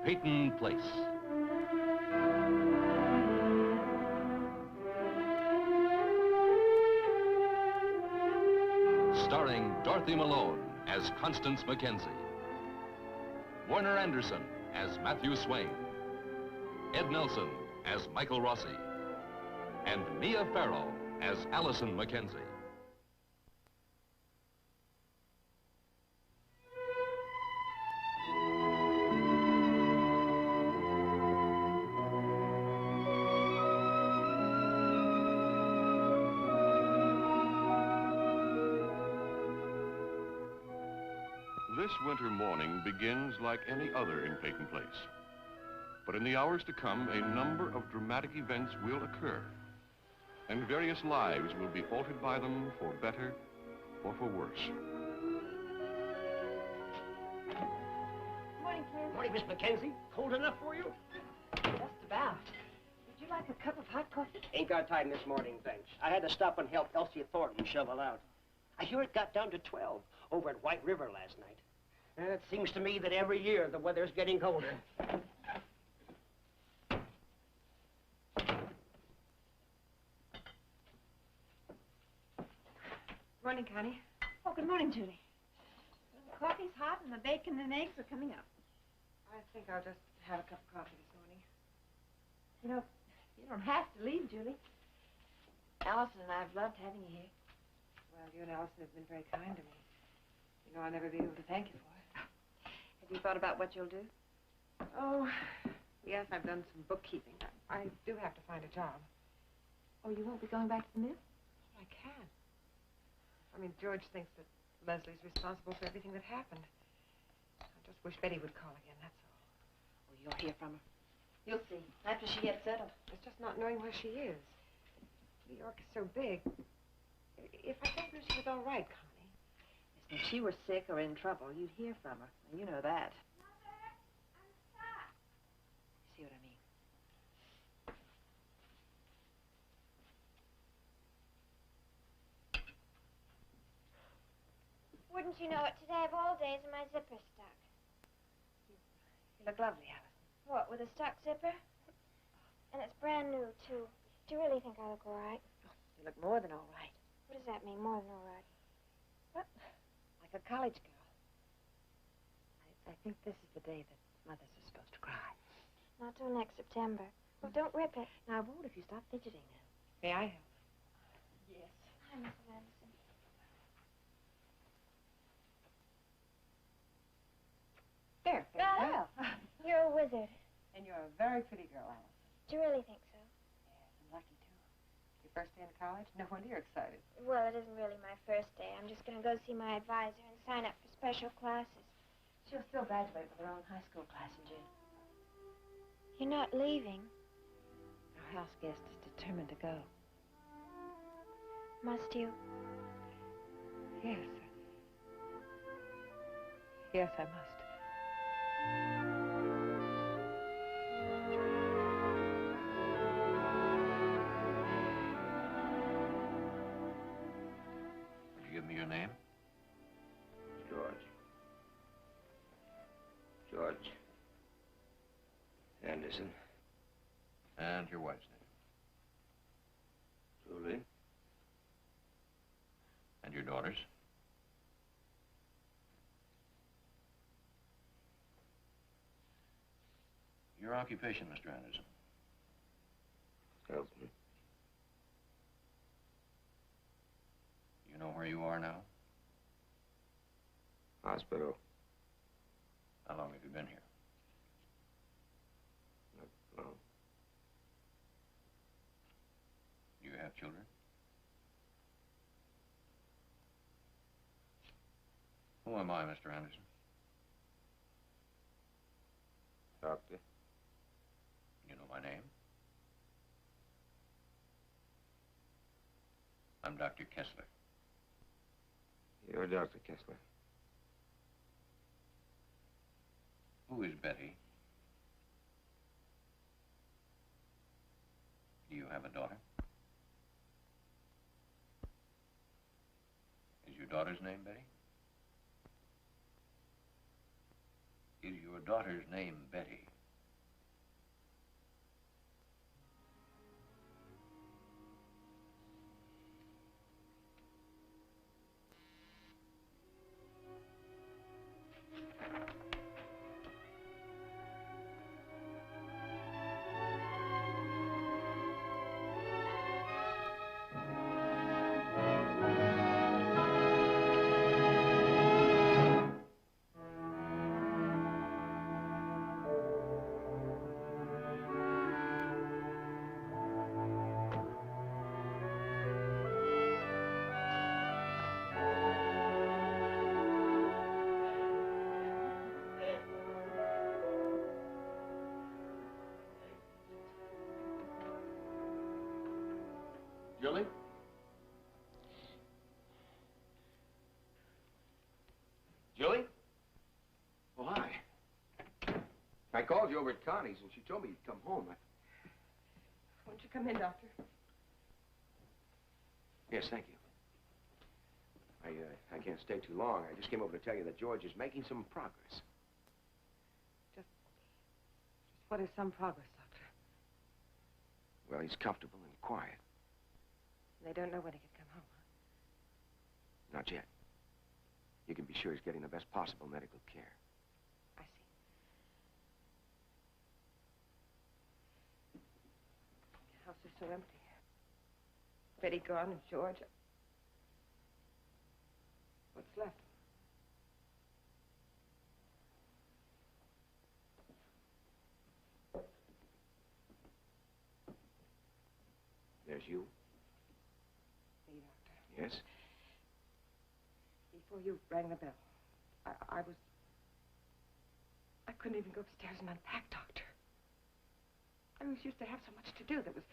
Peyton Place. Starring Dorothy Malone as Constance Mackenzie, Warner Anderson as Matthew Swain, Ed Nelson as Michael Rossi, and Mia Farrow as Allison Mackenzie. This winter morning begins like any other in Peyton Place. But in the hours to come, a number of dramatic events will occur, and various lives will be altered by them for better or for worse. Morning, Ken. Morning, Miss Mackenzie. Cold enough for you? Just about. Would you like a cup of hot coffee? Ain't got time this morning, thanks. I had to stop and help Elsie Thornton shovel out. I hear it got down to 12 over at White River last night. And it seems to me that every year the weather's getting colder. Morning, Connie. Oh, good morning, Julie. The coffee's hot and the bacon and eggs are coming up. I think I'll just have a cup of coffee this morning. You know, you don't have to leave, Julie. Allison and I have loved having you here. Well, you and Allison have been very kind to me. You know, I'll never be able to thank you for it. Have you thought about what you'll do? Oh, yes, I've done some bookkeeping. I do have to find a job. Oh, you won't be going back to the mill? I can't. I mean, George thinks that Leslie's responsible for everything that happened. I just wish Betty would call again, that's all. Oh, you'll hear from her. You'll see, after she gets settled. It's just not knowing where she is. New York is so big. If I told her she was all right, Connie. If she were sick or in trouble, you'd hear from her. And you know that. Mother, I'm stuck. You see what I mean? Wouldn't you know it, today of all days, my zipper's stuck. You look lovely, Allison. What, with a stuck zipper? And it's brand new, too. Do you really think I look all right? Oh, you look more than all right. What does that mean, more than all right? What? Like a college girl. I think this is the day that mothers are supposed to cry. Not till next September. Well, don't rip it. Now, I won't if you stop fidgeting now. May I help? Yes. Hi, Mrs. Anderson. There, Well, you're a wizard. And you're a very pretty girl, Alice. Do you really think so? Yes, I'm lucky, too. Your first day in college? No wonder you're excited. Well, it isn't really my first day. I'm just going to go see my advisor and sign up for special classes. She'll still graduate with her own high school class in June. You're not leaving. Our house guest is determined to go. Must you? Yes. Yes, I must. Would you give me your name? George Anderson. And your wife's name? Julie. And your daughters? Your occupation, Mr. Anderson? Salesman. You know where you are now? Hospital. How long have you been here? Not long. Do you have children? Who am I, Mr. Anderson? Doctor. You know my name? I'm Dr. Kessler. You're Dr. Kessler. Who is Betty? Do you have a daughter? Is your daughter's name Betty? Is your daughter's name Betty? Julie? Julie? Oh, hi. I called you over at Connie's, and she told me you'd come home. Won't you come in, Doctor? Yes, thank you. I can't stay too long. I just came over to tell you that George is making some progress. Just what is some progress, Doctor? Well, he's comfortable and quiet. They don't know when he can come home, huh? Not yet. You can be sure he's getting the best possible medical care. I see. The house is so empty. Betty gone and George. What's left? There's you. Me, Doctor. Yes? Before you rang the bell, I couldn't even go upstairs and unpack, Doctor. I was used to have so much to do. There was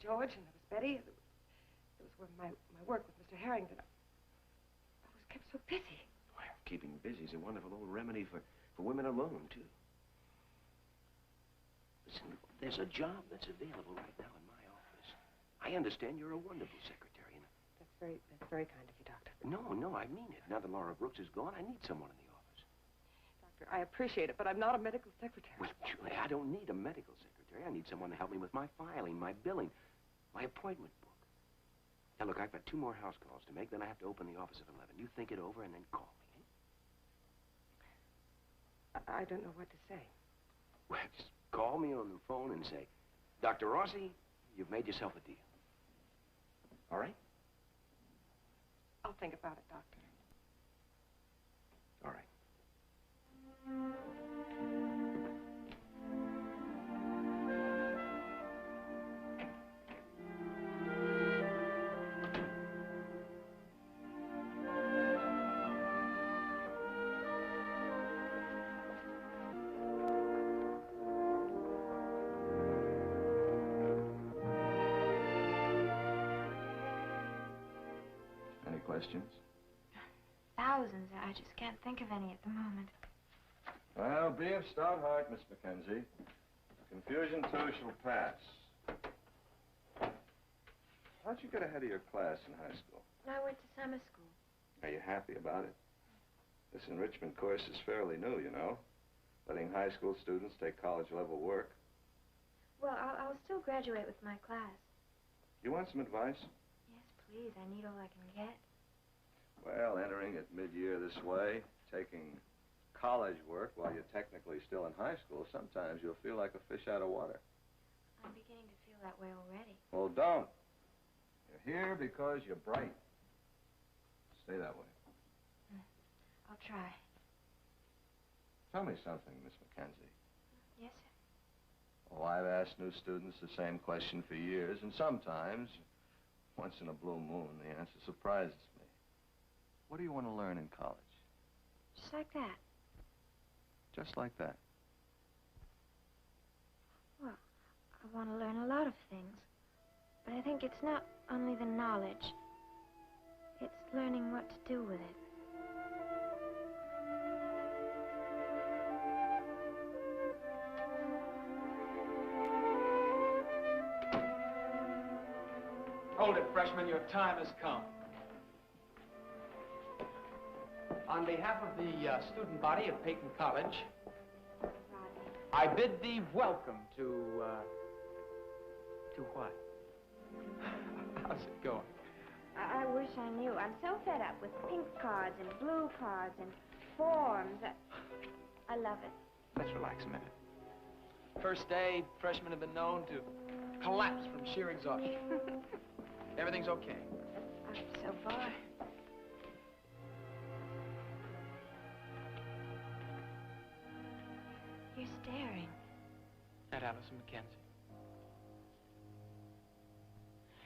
George and there was Betty. There was my work with Mr. Harrington. I was kept so busy. Well, keeping busy is a wonderful old remedy for women alone, too. Listen, there's a job that's available right now in my office. I understand you're a wonderful secretary. And That's very kind of you, Doctor. No, I mean it. Now that Laura Brooks is gone, I need someone in the office. Doctor, I appreciate it, but I'm not a medical secretary. Well, Julie, I don't need a medical secretary. I need someone to help me with my filing, my billing, my appointment book. Now, look, I've got 2 more house calls to make, then I have to open the office at 11. You think it over and then call me, eh? I don't know what to say. Well, just call me on the phone and say, Dr. Rossi, you've made yourself a deal. All right? I'll think about it, Doctor. All right. Any questions? Thousands. I just can't think of any at the moment. Well, be of stout heart, Miss Mackenzie. Confusion, too, shall pass. How'd you get ahead of your class in high school? I went to summer school. Are you happy about it? This enrichment course is fairly new, you know. Letting high school students take college-level work. Well, I'll still graduate with my class. You want some advice? Yes, please. I need all I can get. Well, entering at mid-year this way, taking college work while you're technically still in high school, sometimes you'll feel like a fish out of water. I'm beginning to feel that way already. Well, don't. You're here because you're bright. Stay that way. I'll try. Tell me something, Miss Mackenzie. Yes, sir. Oh, I've asked new students the same question for years, and sometimes, once in a blue moon, the answer surprises me. What do you want to learn in college? Just like that. Just like that. Well, I want to learn a lot of things. But I think it's not only the knowledge. It's learning what to do with it. Hold it, freshman. Your time has come. On behalf of the student body of Peyton College, I bid thee welcome to what? How's it going? I wish I knew. I'm so fed up with pink cards and blue cards and forms. I love it. Let's relax a minute. First day, freshmen have been known to collapse from sheer exhaustion. Everything's okay. So far. You're staring. At Allison Mackenzie.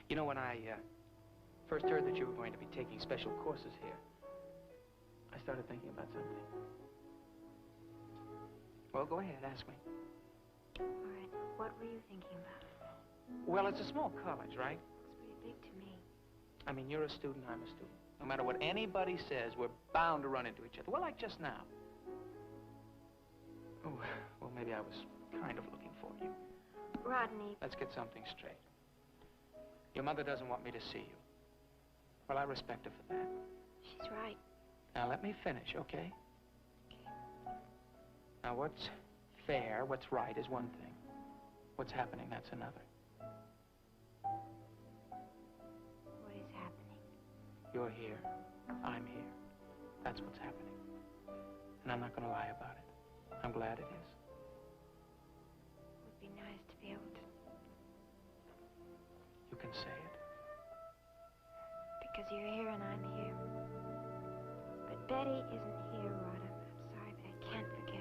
You know, when I first heard that you were going to be taking special courses here, I started thinking about something. Well, go ahead, ask me. All right. What were you thinking about? Well, it's a small college, right? Looks pretty big to me. I mean, you're a student, I'm a student. No matter what anybody says, we're bound to run into each other. Well, like just now. Oh, well, maybe I was kind of looking for you. Rodney. Let's get something straight. Your mother doesn't want me to see you. Well, I respect her for that. She's right. Now, let me finish, okay? Now, what's fair, what's right is one thing. What's happening, that's another. What is happening? You're here. I'm here. That's what's happening. And I'm not going to lie about it. I'm glad it is. It would be nice to be able to. You can say it. Because you're here and I'm here. But Betty isn't here, Rod. I'm sorry, but I can't forget it.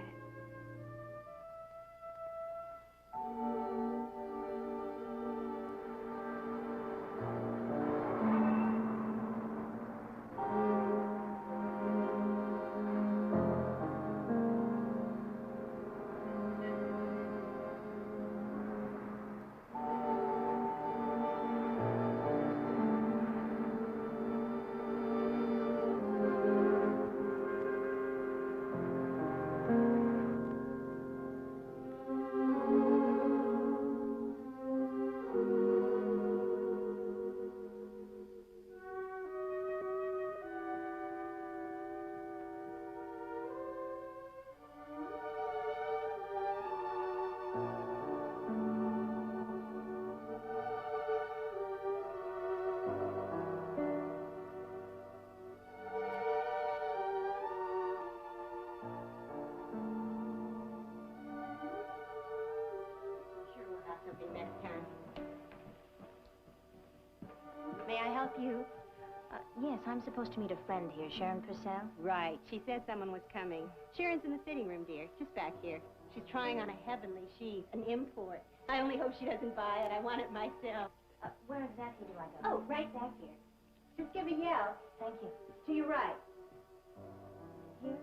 Next time. May I help you? Yes, I'm supposed to meet a friend here, Sharon Purcell. Right. She said someone was coming. Sharon's in the sitting room, dear. Just back here. She's trying on a heavenly sheath, an import. I only hope she doesn't buy it. I want it myself. Where exactly do I go? Oh, right back here. Just give a yell. Thank you. To your right. Here?